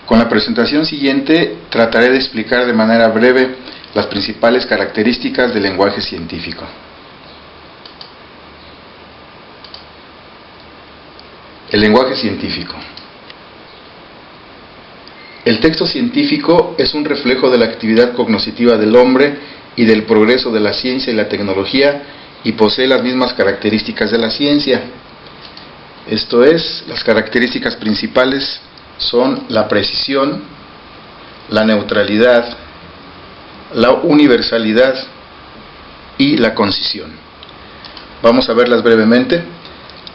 Con la presentación siguiente trataré de explicar de manera breve las principales características del lenguaje científico. El lenguaje científico. El texto científico es un reflejo de la actividad cognitiva del hombre y del progreso de la ciencia y la tecnología, y posee las mismas características de la ciencia. Esto es, las características principales son la precisión, la neutralidad, la universalidad y la concisión. Vamos a verlas brevemente.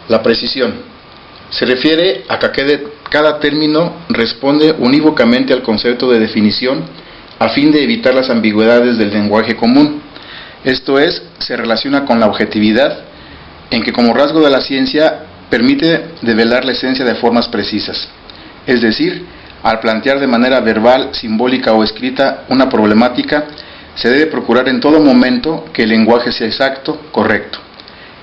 La precisión se refiere a que cada término responde unívocamente al concepto de definición a fin de evitar las ambigüedades del lenguaje común. Esto es, se relaciona con la objetividad, en que como rasgo de la ciencia permite develar la esencia de formas precisas. Es decir, al plantear de manera verbal, simbólica o escrita una problemática, se debe procurar en todo momento que el lenguaje sea exacto, correcto,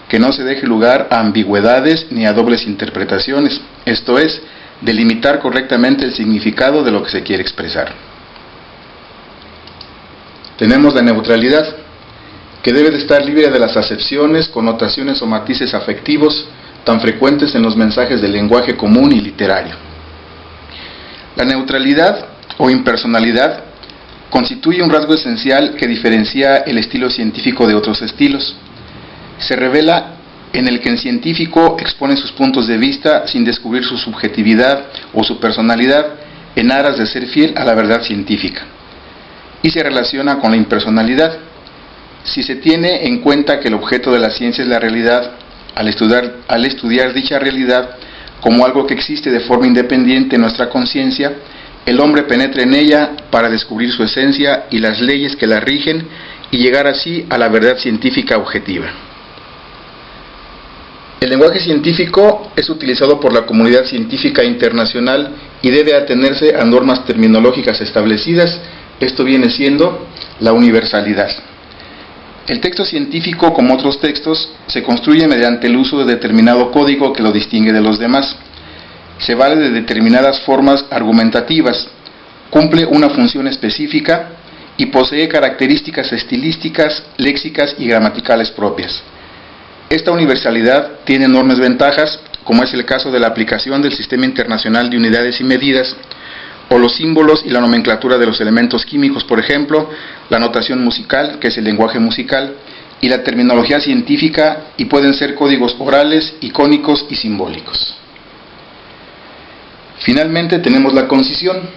que no se deje lugar a ambigüedades ni a dobles interpretaciones, esto es, delimitar correctamente el significado de lo que se quiere expresar. Tenemos la neutralidad, que debe de estar libre de las acepciones, connotaciones o matices afectivos tan frecuentes en los mensajes del lenguaje común y literario. La neutralidad o impersonalidad constituye un rasgo esencial que diferencia el estilo científico de otros estilos. Se revela en el que el científico expone sus puntos de vista sin descubrir su subjetividad o su personalidad en aras de ser fiel a la verdad científica. Y se relaciona con la impersonalidad. Si se tiene en cuenta que el objeto de la ciencia es la realidad, al estudiar dicha realidad como algo que existe de forma independiente en nuestra conciencia, el hombre penetra en ella para descubrir su esencia y las leyes que la rigen y llegar así a la verdad científica objetiva. El lenguaje científico es utilizado por la comunidad científica internacional y debe atenerse a normas terminológicas establecidas. Esto viene siendo la universalidad. El texto científico, como otros textos, se construye mediante el uso de determinado código que lo distingue de los demás. Se vale de determinadas formas argumentativas, cumple una función específica y posee características estilísticas, léxicas y gramaticales propias. Esta universalidad tiene enormes ventajas, como es el caso de la aplicación del Sistema Internacional de Unidades y Medidas, o los símbolos y la nomenclatura de los elementos químicos, por ejemplo, la notación musical, que es el lenguaje musical, y la terminología científica, y pueden ser códigos orales, icónicos y simbólicos. Finalmente tenemos la concisión.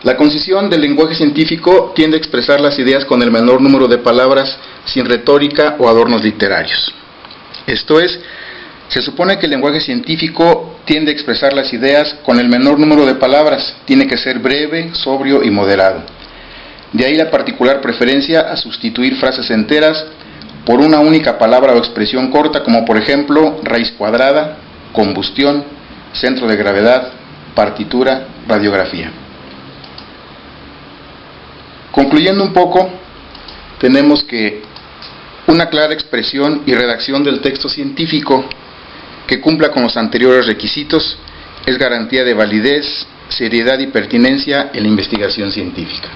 La concisión del lenguaje científico tiende a expresar las ideas con el menor número de palabras, sin retórica o adornos literarios. Esto es, se supone que el lenguaje científico tiende a expresar las ideas con el menor número de palabras, tiene que ser breve, sobrio y moderado. De ahí la particular preferencia a sustituir frases enteras por una única palabra o expresión corta, como por ejemplo raíz cuadrada, combustión, centro de gravedad, partitura, radiografía. Concluyendo un poco, tenemos que una clara expresión y redacción del texto científico que cumpla con los anteriores requisitos es garantía de validez, seriedad y pertinencia en la investigación científica.